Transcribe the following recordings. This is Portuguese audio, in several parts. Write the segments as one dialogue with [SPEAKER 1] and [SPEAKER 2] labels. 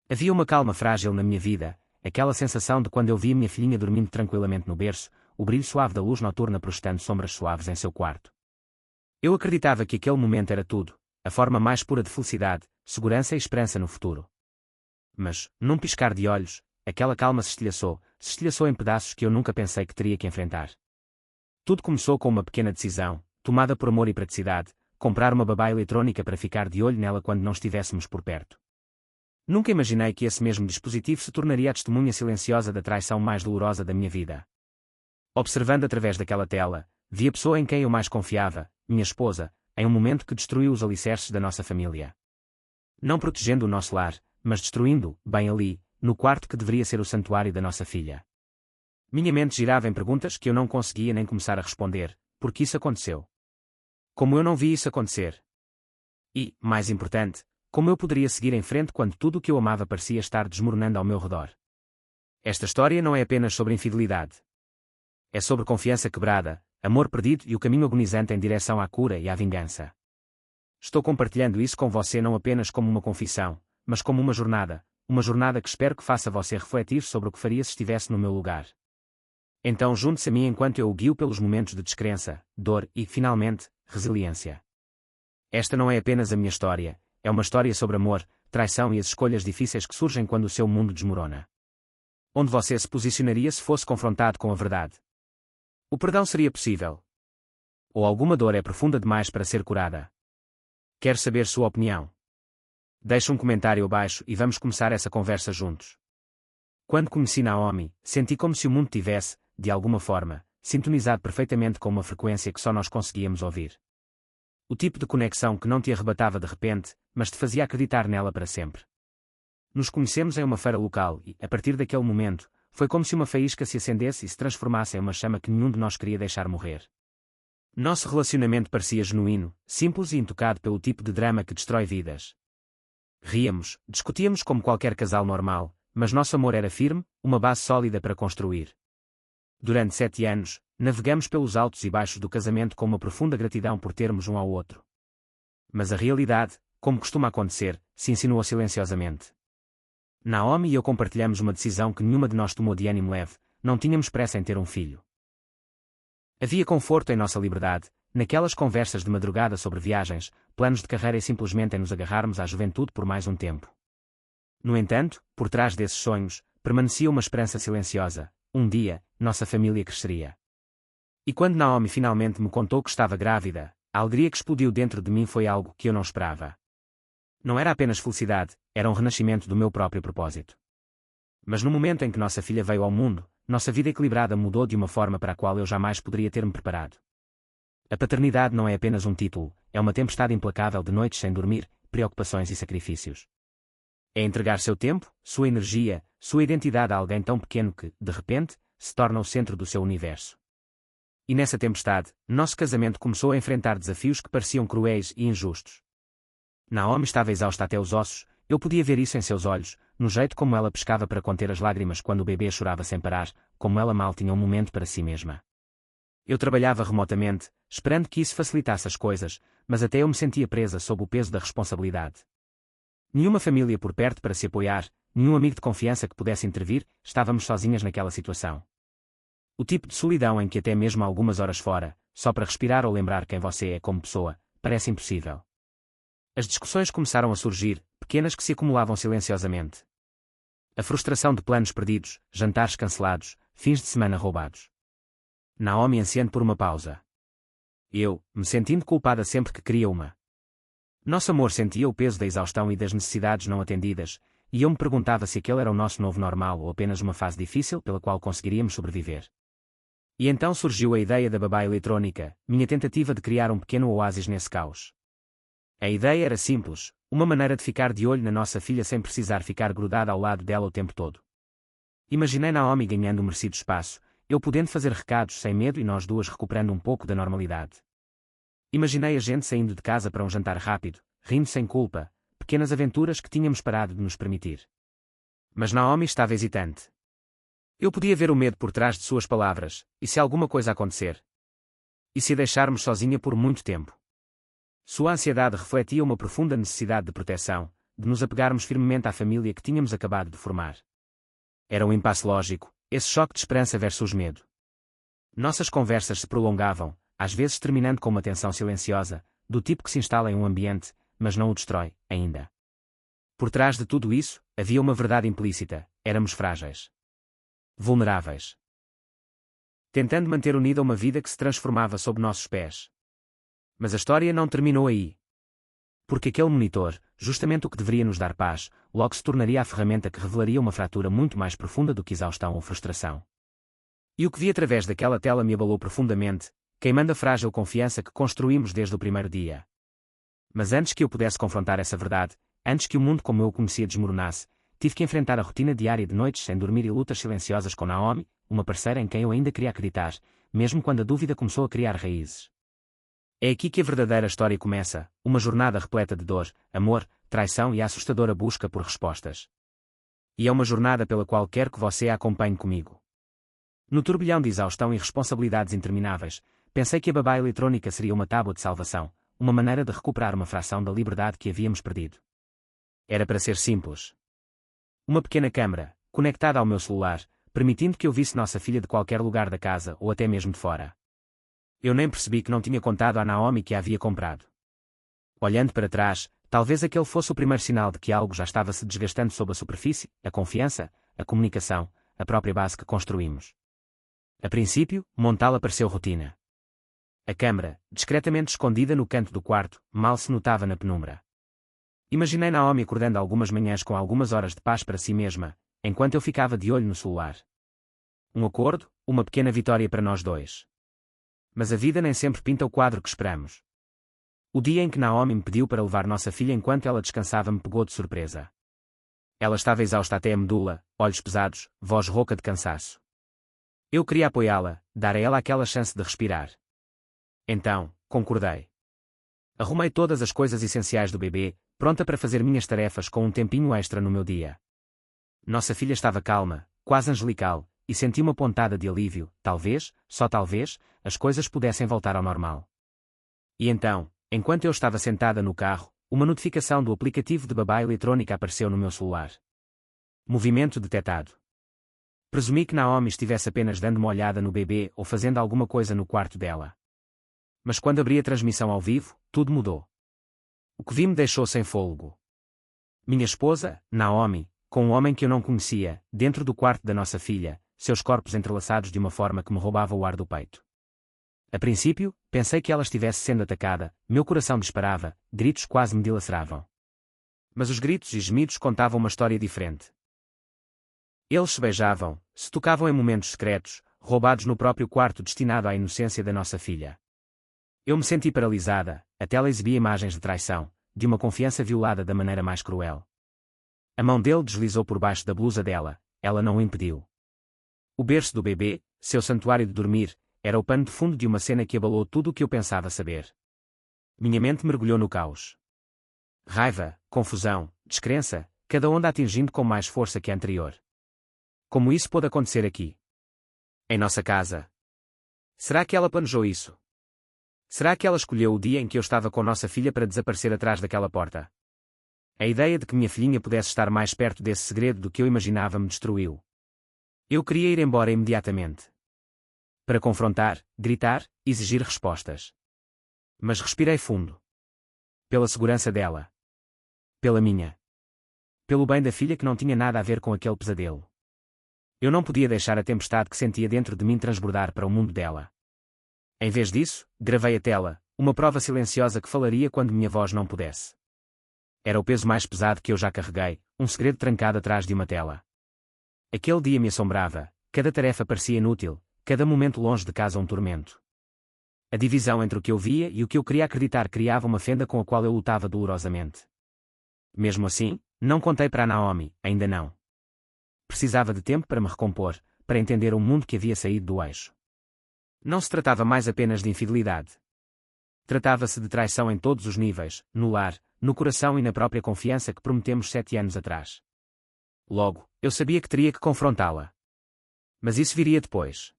[SPEAKER 1] Havia uma calma frágil na minha vida, aquela sensação de quando eu via minha filhinha dormindo tranquilamente no berço, o brilho suave da luz noturna projetando sombras suaves em seu quarto. Eu acreditava que aquele momento era tudo, a forma mais pura de felicidade, segurança e esperança no futuro. Mas, num piscar de olhos, aquela calma se estilhaçou em pedaços que eu nunca pensei que teria que enfrentar. Tudo começou com uma pequena decisão, tomada por amor e praticidade, comprar uma babá eletrónica para ficar de olho nela quando não estivéssemos por perto. Nunca imaginei que esse mesmo dispositivo se tornaria a testemunha silenciosa da traição mais dolorosa da minha vida. Observando através daquela tela, vi a pessoa em quem eu mais confiava, minha esposa, em um momento que destruiu os alicerces da nossa família. Não protegendo o nosso lar, mas destruindo-o, bem ali, no quarto que deveria ser o santuário da nossa filha. Minha mente girava em perguntas que eu não conseguia nem começar a responder, porque isso aconteceu. Como eu não vi isso acontecer? E, mais importante, como eu poderia seguir em frente quando tudo o que eu amava parecia estar desmoronando ao meu redor? Esta história não é apenas sobre infidelidade. É sobre confiança quebrada, amor perdido e o caminho agonizante em direção à cura e à vingança. Estou compartilhando isso com você não apenas como uma confissão, mas como uma jornada que espero que faça você refletir sobre o que faria se estivesse no meu lugar. Então junte-se a mim enquanto eu o guio pelos momentos de descrença, dor e, finalmente, resiliência. Esta não é apenas a minha história, é uma história sobre amor, traição e as escolhas difíceis que surgem quando o seu mundo desmorona. Onde você se posicionaria se fosse confrontado com a verdade? O perdão seria possível? Ou alguma dor é profunda demais para ser curada? Quero saber sua opinião. Deixe um comentário abaixo e vamos começar essa conversa juntos. Quando conheci Naomi, senti como se o mundo tivesse, de alguma forma, sintonizado perfeitamente com uma frequência que só nós conseguíamos ouvir. O tipo de conexão que não te arrebatava de repente, mas te fazia acreditar nela para sempre. Nos conhecemos em uma feira local e, a partir daquele momento, foi como se uma faísca se acendesse e se transformasse em uma chama que nenhum de nós queria deixar morrer. Nosso relacionamento parecia genuíno, simples e intocado pelo tipo de drama que destrói vidas. Ríamos, discutíamos como qualquer casal normal, mas nosso amor era firme, uma base sólida para construir. Durante 7 anos, navegamos pelos altos e baixos do casamento com uma profunda gratidão por termos um ao outro. Mas a realidade, como costuma acontecer, se insinuou silenciosamente. Naomi e eu compartilhamos uma decisão que nenhuma de nós tomou de ânimo leve, não tínhamos pressa em ter um filho. Havia conforto em nossa liberdade, naquelas conversas de madrugada sobre viagens, planos de carreira e simplesmente em nos agarrarmos à juventude por mais um tempo. No entanto, por trás desses sonhos, permanecia uma esperança silenciosa. Um dia, nossa família cresceria. E quando Naomi finalmente me contou que estava grávida, a alegria que explodiu dentro de mim foi algo que eu não esperava. Não era apenas felicidade, era um renascimento do meu próprio propósito. Mas no momento em que nossa filha veio ao mundo, nossa vida equilibrada mudou de uma forma para a qual eu jamais poderia ter-me preparado. A paternidade não é apenas um título, é uma tempestade implacável de noites sem dormir, preocupações e sacrifícios. É entregar seu tempo, sua energia, sua identidade a alguém tão pequeno que, de repente, se torna o centro do seu universo. E nessa tempestade, nosso casamento começou a enfrentar desafios que pareciam cruéis e injustos. Naomi estava exausta até os ossos, eu podia ver isso em seus olhos, no jeito como ela pescava para conter as lágrimas quando o bebê chorava sem parar, como ela mal tinha um momento para si mesma. Eu trabalhava remotamente, esperando que isso facilitasse as coisas, mas até eu me sentia presa sob o peso da responsabilidade. Nenhuma família por perto para se apoiar, nenhum amigo de confiança que pudesse intervir, estávamos sozinhas naquela situação. O tipo de solidão em que até mesmo algumas horas fora, só para respirar ou lembrar quem você é como pessoa, parece impossível. As discussões começaram a surgir, pequenas que se acumulavam silenciosamente. A frustração de planos perdidos, jantares cancelados, fins de semana roubados. Naomi ansiando por uma pausa. Eu, me sentindo culpada sempre que queria uma. Nosso amor sentia o peso da exaustão e das necessidades não atendidas, e eu me perguntava se aquele era o nosso novo normal ou apenas uma fase difícil pela qual conseguiríamos sobreviver. E então surgiu a ideia da babá eletrónica, minha tentativa de criar um pequeno oásis nesse caos. A ideia era simples, uma maneira de ficar de olho na nossa filha sem precisar ficar grudada ao lado dela o tempo todo. Imaginei Naomi ganhando um merecido espaço, eu podendo fazer recados sem medo e nós duas recuperando um pouco da normalidade. Imaginei a gente saindo de casa para um jantar rápido, rindo sem culpa, pequenas aventuras que tínhamos parado de nos permitir. Mas Naomi estava hesitante. Eu podia ver o medo por trás de suas palavras, e se alguma coisa acontecer? E se a deixarmos sozinha por muito tempo? Sua ansiedade refletia uma profunda necessidade de proteção, de nos apegarmos firmemente à família que tínhamos acabado de formar. Era um impasse lógico, esse choque de esperança versus medo. Nossas conversas se prolongavam, às vezes terminando com uma tensão silenciosa, do tipo que se instala em um ambiente, mas não o destrói, ainda. Por trás de tudo isso, havia uma verdade implícita: éramos frágeis. Vulneráveis. Tentando manter unida uma vida que se transformava sob nossos pés. Mas a história não terminou aí. Porque aquele monitor, justamente o que deveria nos dar paz, logo se tornaria a ferramenta que revelaria uma fratura muito mais profunda do que exaustão ou frustração. E o que vi através daquela tela me abalou profundamente, queimando a frágil confiança que construímos desde o primeiro dia. Mas antes que eu pudesse confrontar essa verdade, antes que o mundo como eu o conhecia desmoronasse, tive que enfrentar a rotina diária de noites sem dormir e lutas silenciosas com Naomi, uma parceira em quem eu ainda queria acreditar, mesmo quando a dúvida começou a criar raízes. É aqui que a verdadeira história começa, uma jornada repleta de dor, amor, traição e a assustadora busca por respostas. E é uma jornada pela qual quero que você a acompanhe comigo. No turbilhão de exaustão e responsabilidades intermináveis, pensei que a babá eletrónica seria uma tábua de salvação, uma maneira de recuperar uma fração da liberdade que havíamos perdido. Era para ser simples. Uma pequena câmara, conectada ao meu celular, permitindo que eu visse nossa filha de qualquer lugar da casa ou até mesmo de fora. Eu nem percebi que não tinha contado à Naomi que a havia comprado. Olhando para trás, talvez aquele fosse o primeiro sinal de que algo já estava se desgastando sob a superfície, a confiança, a comunicação, a própria base que construímos. A princípio, montá-la pareceu rotina. A câmara, discretamente escondida no canto do quarto, mal se notava na penumbra. Imaginei Naomi acordando algumas manhãs com algumas horas de paz para si mesma, enquanto eu ficava de olho no celular. Um acordo, uma pequena vitória para nós dois. Mas a vida nem sempre pinta o quadro que esperamos. O dia em que Naomi me pediu para levar nossa filha enquanto ela descansava me pegou de surpresa. Ela estava exausta até a medula, olhos pesados, voz rouca de cansaço. Eu queria apoiá-la, dar a ela aquela chance de respirar. Então, concordei. Arrumei todas as coisas essenciais do bebê, pronta para fazer minhas tarefas com um tempinho extra no meu dia. Nossa filha estava calma, quase angelical, e senti uma pontada de alívio, talvez, só talvez, as coisas pudessem voltar ao normal. E então, enquanto eu estava sentada no carro, uma notificação do aplicativo de babá eletrónica apareceu no meu celular. Movimento detectado. Presumi que Naomi estivesse apenas dando uma olhada no bebê ou fazendo alguma coisa no quarto dela. Mas quando abri a transmissão ao vivo, tudo mudou. O que vi me deixou sem fôlego. Minha esposa, Naomi, com um homem que eu não conhecia, dentro do quarto da nossa filha, seus corpos entrelaçados de uma forma que me roubava o ar do peito. A princípio, pensei que ela estivesse sendo atacada, meu coração disparava, gritos quase me dilaceravam. Mas os gritos e gemidos contavam uma história diferente. Eles se beijavam, se tocavam em momentos secretos, roubados no próprio quarto destinado à inocência da nossa filha. Eu me senti paralisada, a tela exibia imagens de traição, de uma confiança violada da maneira mais cruel. A mão dele deslizou por baixo da blusa dela, ela não o impediu. O berço do bebê, seu santuário de dormir, era o pano de fundo de uma cena que abalou tudo o que eu pensava saber. Minha mente mergulhou no caos. Raiva, confusão, descrença, cada onda atingindo com mais força que a anterior. Como isso pôde acontecer aqui? Em nossa casa? Será que ela planejou isso? Será que ela escolheu o dia em que eu estava com nossa filha para desaparecer atrás daquela porta? A ideia de que minha filhinha pudesse estar mais perto desse segredo do que eu imaginava me destruiu. Eu queria ir embora imediatamente. Para confrontar, gritar, exigir respostas. Mas respirei fundo. Pela segurança dela. Pela minha. Pelo bem da filha que não tinha nada a ver com aquele pesadelo. Eu não podia deixar a tempestade que sentia dentro de mim transbordar para o mundo dela. Em vez disso, gravei a tela, uma prova silenciosa que falaria quando minha voz não pudesse. Era o peso mais pesado que eu já carreguei, um segredo trancado atrás de uma tela. Aquele dia me assombrava, cada tarefa parecia inútil, cada momento longe de casa um tormento. A divisão entre o que eu via e o que eu queria acreditar criava uma fenda com a qual eu lutava dolorosamente. Mesmo assim, não contei para a Naomi, ainda não. Precisava de tempo para me recompor, para entender o mundo que havia saído do eixo. Não se tratava mais apenas de infidelidade. Tratava-se de traição em todos os níveis, no lar, no coração e na própria confiança que prometemos 7 anos atrás. Logo, eu sabia que teria que confrontá-la. Mas isso viria depois.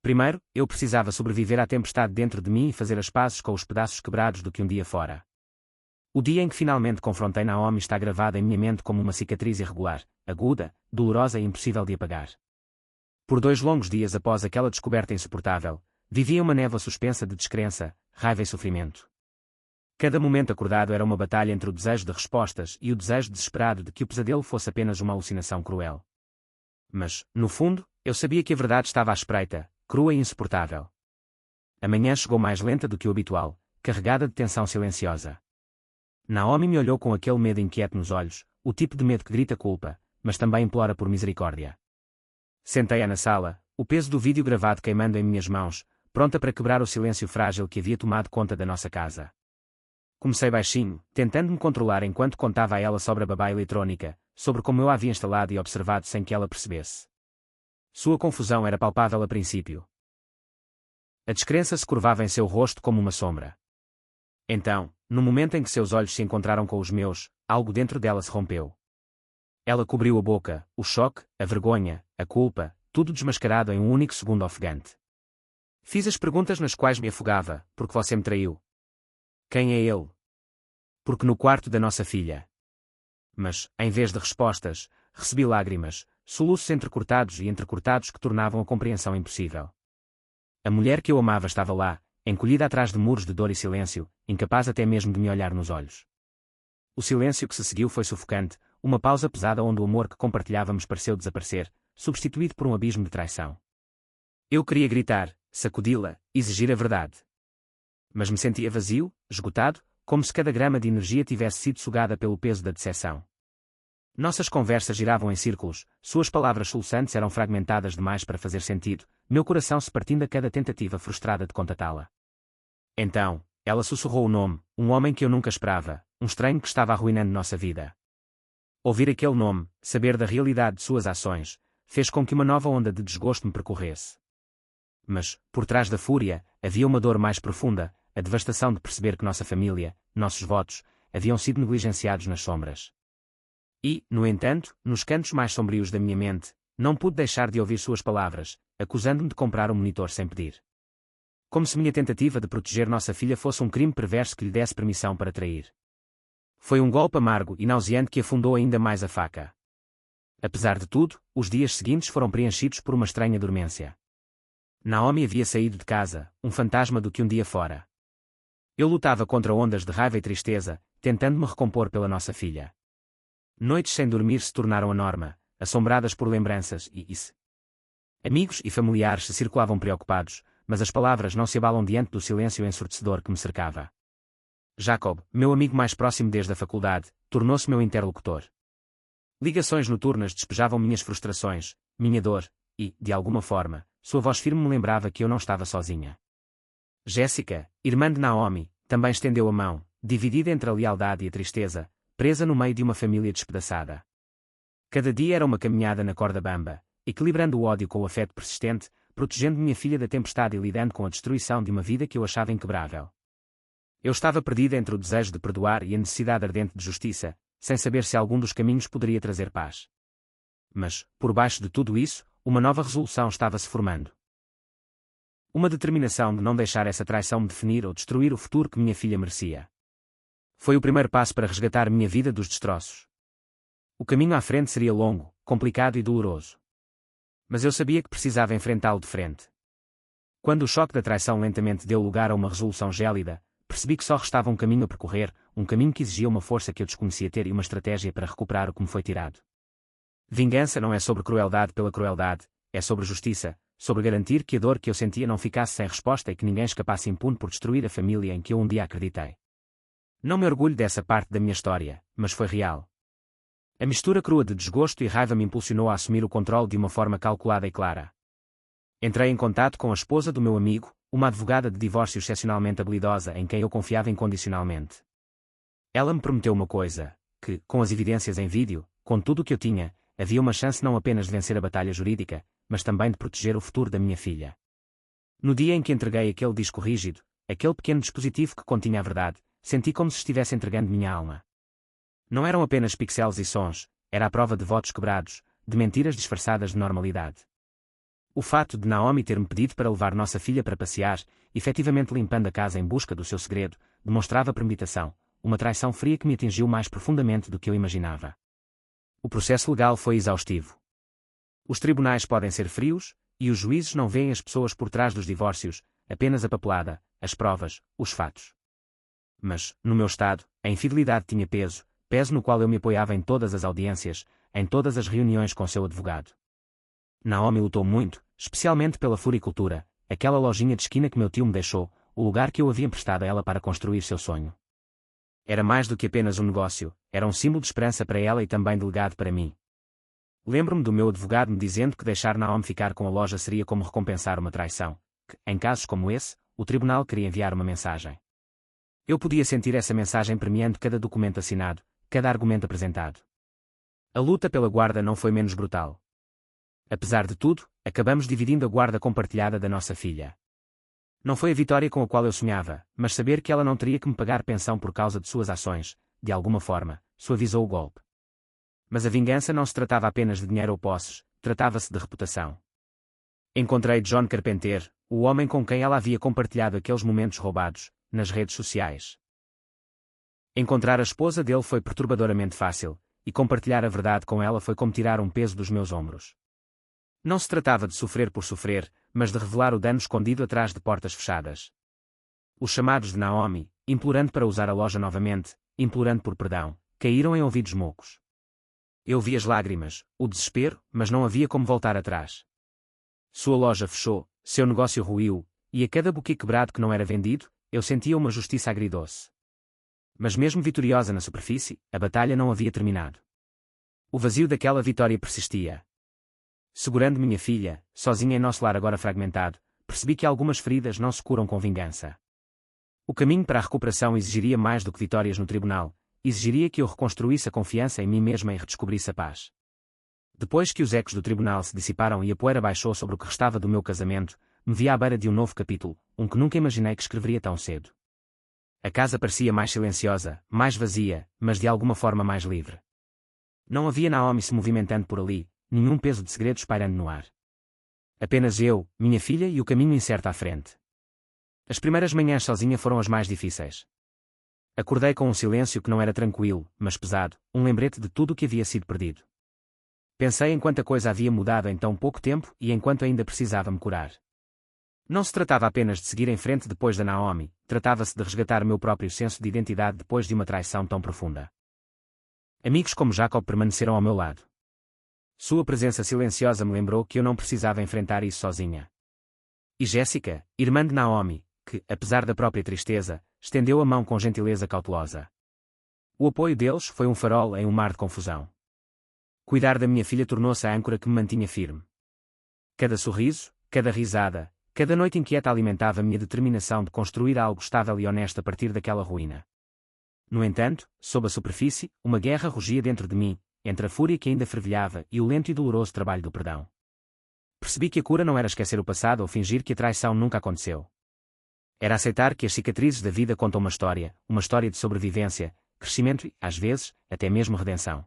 [SPEAKER 1] Primeiro, eu precisava sobreviver à tempestade dentro de mim e fazer as pazes com os pedaços quebrados do que um dia fora. O dia em que finalmente confrontei Naomi está gravado em minha mente como uma cicatriz irregular, aguda, dolorosa e impossível de apagar. Por 2 longos dias após aquela descoberta insuportável, vivia uma névoa suspensa de descrença, raiva e sofrimento. Cada momento acordado era uma batalha entre o desejo de respostas e o desejo desesperado de que o pesadelo fosse apenas uma alucinação cruel. Mas, no fundo, eu sabia que a verdade estava à espreita, crua e insuportável. A manhã chegou mais lenta do que o habitual, carregada de tensão silenciosa. Naomi me olhou com aquele medo inquieto nos olhos, o tipo de medo que grita culpa, mas também implora por misericórdia. Sentei-a na sala, o peso do vídeo gravado queimando em minhas mãos, pronta para quebrar o silêncio frágil que havia tomado conta da nossa casa. Comecei baixinho, tentando me controlar enquanto contava a ela sobre a babá eletrónica, sobre como eu a havia instalado e observado sem que ela percebesse. Sua confusão era palpável a princípio. A descrença se curvava em seu rosto como uma sombra. Então, no momento em que seus olhos se encontraram com os meus, algo dentro dela se rompeu. Ela cobriu a boca, o choque, a vergonha, a culpa, tudo desmascarado em um único segundo ofegante. Fiz as perguntas nas quais me afogava, porque você me traiu. Quem é ele? Porque no quarto da nossa filha. Mas, em vez de respostas, recebi lágrimas, soluços entrecortados e entrecortados que tornavam a compreensão impossível. A mulher que eu amava estava lá, encolhida atrás de muros de dor e silêncio, incapaz até mesmo de me olhar nos olhos. O silêncio que se seguiu foi sufocante, uma pausa pesada onde o amor que compartilhávamos pareceu desaparecer, substituído por um abismo de traição. Eu queria gritar, sacudi-la, exigir a verdade. Mas me sentia vazio, esgotado, como se cada grama de energia tivesse sido sugada pelo peso da decepção. Nossas conversas giravam em círculos, suas palavras soluçantes eram fragmentadas demais para fazer sentido, meu coração se partindo a cada tentativa frustrada de contatá-la. Então, ela sussurrou o nome, um homem que eu nunca esperava, um estranho que estava arruinando nossa vida. Ouvir aquele nome, saber da realidade de suas ações, fez com que uma nova onda de desgosto me percorresse. Mas, por trás da fúria, havia uma dor mais profunda, a devastação de perceber que nossa família, nossos votos, haviam sido negligenciados nas sombras. E, no entanto, nos cantos mais sombrios da minha mente, não pude deixar de ouvir suas palavras, acusando-me de comprar um monitor sem pedir. Como se minha tentativa de proteger nossa filha fosse um crime perverso que lhe desse permissão para trair. Foi um golpe amargo e nauseante que afundou ainda mais a faca. Apesar de tudo, os dias seguintes foram preenchidos por uma estranha dormência. Naomi havia saído de casa, um fantasma do que um dia fora. Eu lutava contra ondas de raiva e tristeza, tentando me recompor pela nossa filha. Noites sem dormir se tornaram a norma, assombradas por lembranças e isso. Amigos e familiares se circulavam preocupados, mas as palavras não se abalam diante do silêncio ensurdecedor que me cercava. Jacob, meu amigo mais próximo desde a faculdade, tornou-se meu interlocutor. Ligações noturnas despejavam minhas frustrações, minha dor, e, de alguma forma, sua voz firme me lembrava que eu não estava sozinha. Jéssica, irmã de Naomi, também estendeu a mão, dividida entre a lealdade e a tristeza, presa no meio de uma família despedaçada. Cada dia era uma caminhada na corda bamba, equilibrando o ódio com o afeto persistente, protegendo minha filha da tempestade e lidando com a destruição de uma vida que eu achava inquebrável. Eu estava perdida entre o desejo de perdoar e a necessidade ardente de justiça, sem saber se algum dos caminhos poderia trazer paz. Mas, por baixo de tudo isso, uma nova resolução estava-se formando. Uma determinação de não deixar essa traição me definir ou destruir o futuro que minha filha merecia. Foi o primeiro passo para resgatar minha vida dos destroços. O caminho à frente seria longo, complicado e doloroso. Mas eu sabia que precisava enfrentá-lo de frente. Quando o choque da traição lentamente deu lugar a uma resolução gélida, percebi que só restava um caminho a percorrer, um caminho que exigia uma força que eu desconhecia ter e uma estratégia para recuperar o que me foi tirado. Vingança não é sobre crueldade pela crueldade, é sobre justiça, sobre garantir que a dor que eu sentia não ficasse sem resposta e que ninguém escapasse impune por destruir a família em que eu um dia acreditei. Não me orgulho dessa parte da minha história, mas foi real. A mistura crua de desgosto e raiva me impulsionou a assumir o controle de uma forma calculada e clara. Entrei em contato com a esposa do meu amigo, uma advogada de divórcio excepcionalmente habilidosa em quem eu confiava incondicionalmente. Ela me prometeu uma coisa, que, com as evidências em vídeo, com tudo o que eu tinha, havia uma chance não apenas de vencer a batalha jurídica, mas também de proteger o futuro da minha filha. No dia em que entreguei aquele disco rígido, aquele pequeno dispositivo que continha a verdade, senti como se estivesse entregando minha alma. Não eram apenas pixels e sons, era a prova de votos quebrados, de mentiras disfarçadas de normalidade. O fato de Naomi ter-me pedido para levar nossa filha para passear, efetivamente limpando a casa em busca do seu segredo, demonstrava premeditação, uma traição fria que me atingiu mais profundamente do que eu imaginava. O processo legal foi exaustivo. Os tribunais podem ser frios, e os juízes não veem as pessoas por trás dos divórcios, apenas a papelada, as provas, os fatos. Mas, no meu estado, a infidelidade tinha peso, peso no qual eu me apoiava em todas as audiências, em todas as reuniões com seu advogado. Naomi lutou muito, especialmente pela floricultura, aquela lojinha de esquina que meu tio me deixou, o lugar que eu havia emprestado a ela para construir seu sonho. Era mais do que apenas um negócio, era um símbolo de esperança para ela e também de legado para mim. Lembro-me do meu advogado me dizendo que deixar Naomi ficar com a loja seria como recompensar uma traição, que, em casos como esse, o tribunal queria enviar uma mensagem. Eu podia sentir essa mensagem premiando cada documento assinado, cada argumento apresentado. A luta pela guarda não foi menos brutal. Apesar de tudo, acabamos dividindo a guarda compartilhada da nossa filha. Não foi a vitória com a qual eu sonhava, mas saber que ela não teria que me pagar pensão por causa de suas ações, de alguma forma, suavizou o golpe. Mas a vingança não se tratava apenas de dinheiro ou posses, tratava-se de reputação. Encontrei John Carpenter, o homem com quem ela havia compartilhado aqueles momentos roubados, nas redes sociais. Encontrar a esposa dele foi perturbadoramente fácil, e compartilhar a verdade com ela foi como tirar um peso dos meus ombros. Não se tratava de sofrer por sofrer, mas de revelar o dano escondido atrás de portas fechadas. Os chamados de Naomi, implorando para usar a loja novamente, implorando por perdão, caíram em ouvidos moucos. Eu vi as lágrimas, o desespero, mas não havia como voltar atrás. Sua loja fechou, seu negócio ruiu, e a cada buquê quebrado que não era vendido, eu sentia uma justiça agridoce. Mas mesmo vitoriosa na superfície, a batalha não havia terminado. O vazio daquela vitória persistia. Segurando minha filha, sozinha em nosso lar agora fragmentado, percebi que algumas feridas não se curam com vingança. O caminho para a recuperação exigiria mais do que vitórias no tribunal, exigiria que eu reconstruísse a confiança em mim mesma e redescobrisse a paz. Depois que os ecos do tribunal se dissiparam e a poeira baixou sobre o que restava do meu casamento, me vi à beira de um novo capítulo, um que nunca imaginei que escreveria tão cedo. A casa parecia mais silenciosa, mais vazia, mas de alguma forma mais livre. Não havia Naomi se movimentando por ali, nenhum peso de segredos pairando no ar. Apenas eu, minha filha e o caminho incerto à frente. As primeiras manhãs sozinha foram as mais difíceis. Acordei com um silêncio que não era tranquilo, mas pesado, um lembrete de tudo o que havia sido perdido. Pensei em quanta coisa havia mudado em tão pouco tempo e em quanto ainda precisava me curar. Não se tratava apenas de seguir em frente depois da Naomi, tratava-se de resgatar o meu próprio senso de identidade depois de uma traição tão profunda. Amigos como Jacob permaneceram ao meu lado. Sua presença silenciosa me lembrou que eu não precisava enfrentar isso sozinha. E Jéssica, irmã de Naomi, que, apesar da própria tristeza, estendeu a mão com gentileza cautelosa. O apoio deles foi um farol em um mar de confusão. Cuidar da minha filha tornou-se a âncora que me mantinha firme. Cada sorriso, cada risada, cada noite inquieta alimentava minha determinação de construir algo estável e honesto a partir daquela ruína. No entanto, sob a superfície, uma guerra rugia dentro de mim, entre a fúria que ainda fervilhava e o lento e doloroso trabalho do perdão. Percebi que a cura não era esquecer o passado ou fingir que a traição nunca aconteceu. Era aceitar que as cicatrizes da vida contam uma história de sobrevivência, crescimento e, às vezes, até mesmo redenção.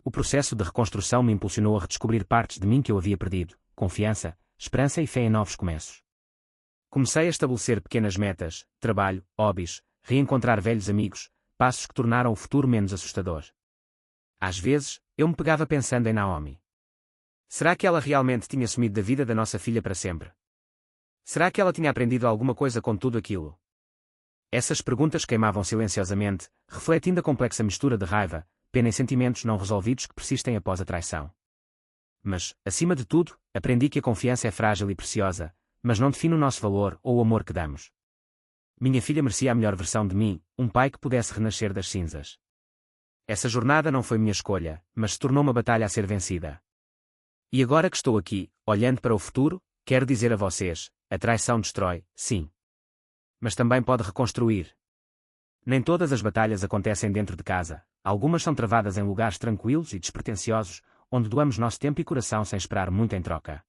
[SPEAKER 1] O processo de reconstrução me impulsionou a redescobrir partes de mim que eu havia perdido, confiança, esperança e fé em novos começos. Comecei a estabelecer pequenas metas, trabalho, hobbies, reencontrar velhos amigos, passos que tornaram o futuro menos assustador. Às vezes, eu me pegava pensando em Naomi. Será que ela realmente tinha sumido da vida da nossa filha para sempre? Será que ela tinha aprendido alguma coisa com tudo aquilo? Essas perguntas queimavam silenciosamente, refletindo a complexa mistura de raiva, pena e sentimentos não resolvidos que persistem após a traição. Mas, acima de tudo, aprendi que a confiança é frágil e preciosa, mas não define o nosso valor ou o amor que damos. Minha filha merecia a melhor versão de mim, um pai que pudesse renascer das cinzas. Essa jornada não foi minha escolha, mas se tornou uma batalha a ser vencida. E agora que estou aqui, olhando para o futuro, quero dizer a vocês, a traição destrói, sim. Mas também pode reconstruir. Nem todas as batalhas acontecem dentro de casa, algumas são travadas em lugares tranquilos e despretensiosos, onde doamos nosso tempo e coração sem esperar muito em troca.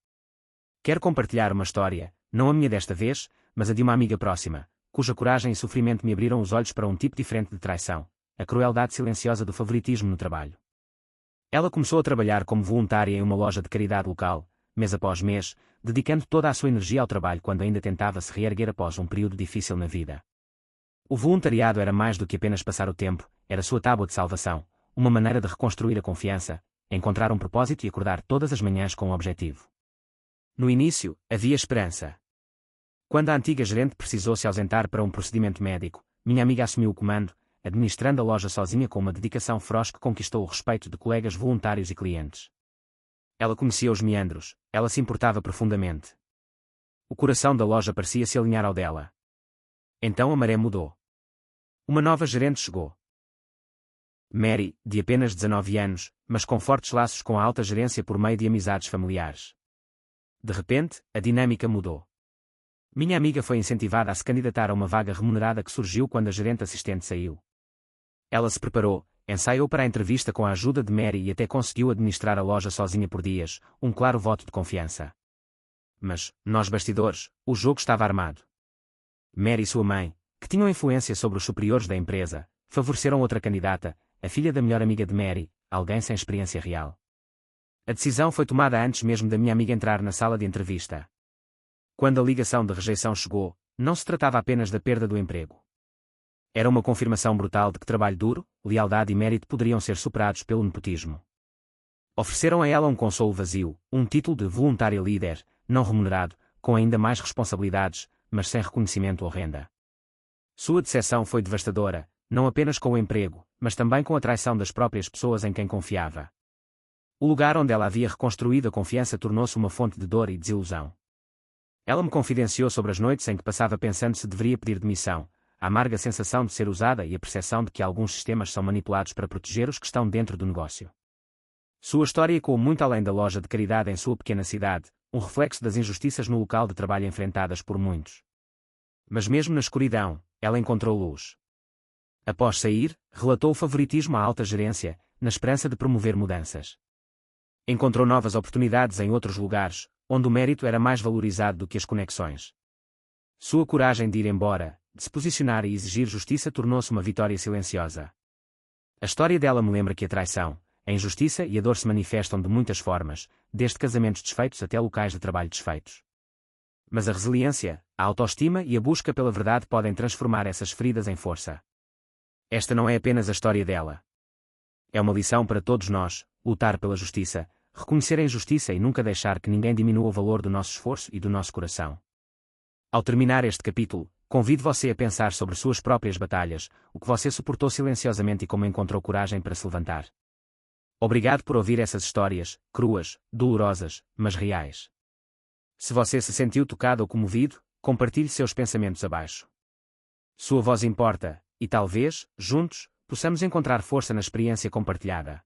[SPEAKER 1] Quero compartilhar uma história, não a minha desta vez, mas a de uma amiga próxima, cuja coragem e sofrimento me abriram os olhos para um tipo diferente de traição, a crueldade silenciosa do favoritismo no trabalho. Ela começou a trabalhar como voluntária em uma loja de caridade local, mês após mês, dedicando toda a sua energia ao trabalho quando ainda tentava se reerguer após um período difícil na vida. O voluntariado era mais do que apenas passar o tempo, era sua tábua de salvação, uma maneira de reconstruir a confiança, encontrar um propósito e acordar todas as manhãs com um objetivo. No início, havia esperança. Quando a antiga gerente precisou se ausentar para um procedimento médico, minha amiga assumiu o comando, administrando a loja sozinha com uma dedicação feroz que conquistou o respeito de colegas voluntários e clientes. Ela conhecia os meandros, ela se importava profundamente. O coração da loja parecia se alinhar ao dela. Então a maré mudou. Uma nova gerente chegou. Mary, de apenas 19 anos, mas com fortes laços com a alta gerência por meio de amizades familiares. De repente, a dinâmica mudou. Minha amiga foi incentivada a se candidatar a uma vaga remunerada que surgiu quando a gerente assistente saiu. Ela se preparou, ensaiou para a entrevista com a ajuda de Mary e até conseguiu administrar a loja sozinha por dias, um claro voto de confiança. Mas, nos bastidores, o jogo estava armado. Mary e sua mãe, que tinham influência sobre os superiores da empresa, favoreceram outra candidata, a filha da melhor amiga de Mary, alguém sem experiência real. A decisão foi tomada antes mesmo da minha amiga entrar na sala de entrevista. Quando a ligação de rejeição chegou, não se tratava apenas da perda do emprego. Era uma confirmação brutal de que trabalho duro, lealdade e mérito poderiam ser superados pelo nepotismo. Ofereceram a ela um consolo vazio, um título de voluntária líder, não remunerado, com ainda mais responsabilidades, mas sem reconhecimento ou renda. Sua decepção foi devastadora, não apenas com o emprego, mas também com a traição das próprias pessoas em quem confiava. O lugar onde ela havia reconstruído a confiança tornou-se uma fonte de dor e desilusão. Ela me confidenciou sobre as noites em que passava pensando se deveria pedir demissão, a amarga sensação de ser usada e a percepção de que alguns sistemas são manipulados para proteger os que estão dentro do negócio. Sua história ecoou muito além da loja de caridade em sua pequena cidade, um reflexo das injustiças no local de trabalho enfrentadas por muitos. Mas mesmo na escuridão, ela encontrou luz. Após sair, relatou o favoritismo à alta gerência, na esperança de promover mudanças. Encontrou novas oportunidades em outros lugares, onde o mérito era mais valorizado do que as conexões. Sua coragem de ir embora, de se posicionar e exigir justiça tornou-se uma vitória silenciosa. A história dela me lembra que a traição, a injustiça e a dor se manifestam de muitas formas, desde casamentos desfeitos até locais de trabalho desfeitos. Mas a resiliência, a autoestima e a busca pela verdade podem transformar essas feridas em força. Esta não é apenas a história dela. É uma lição para todos nós, lutar pela justiça, reconhecer a injustiça e nunca deixar que ninguém diminua o valor do nosso esforço e do nosso coração. Ao terminar este capítulo, convido você a pensar sobre suas próprias batalhas, o que você suportou silenciosamente e como encontrou coragem para se levantar. Obrigado por ouvir essas histórias, cruas, dolorosas, mas reais. Se você se sentiu tocado ou comovido, compartilhe seus pensamentos abaixo. Sua voz importa, e talvez, juntos, possamos encontrar força na experiência compartilhada.